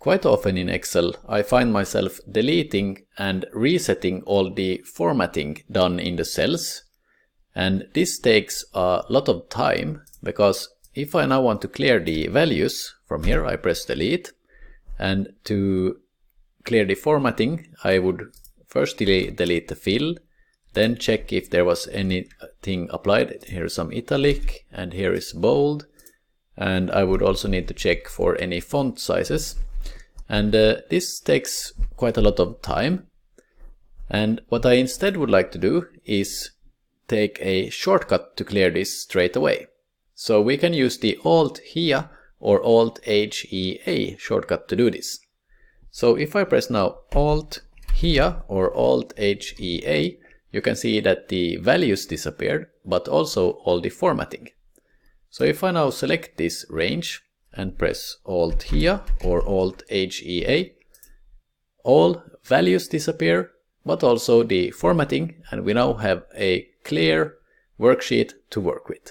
Quite often in Excel, I find myself deleting and resetting all the formatting done in the cells. And this takes a lot of time, because if I now want to clear the values, from here I press delete. And to clear the formatting, I would first delete the fill, then check if there was anything applied. Here is some italic, and here is bold. And I would also need to check for any font sizes. And this takes quite a lot of time. And what I instead would like to do is take a shortcut to clear this straight away. So we can use the Alt+H+E+A or Alt+H+E+A shortcut to do this. So if I press now Alt+H+E+A or Alt+H+E+A, you can see that the values disappeared, but also all the formatting. So if I now select this range and press Alt+H+E+A or Alt+H+E+A, all values disappear, but also the formatting, and we now have a clear worksheet to work with.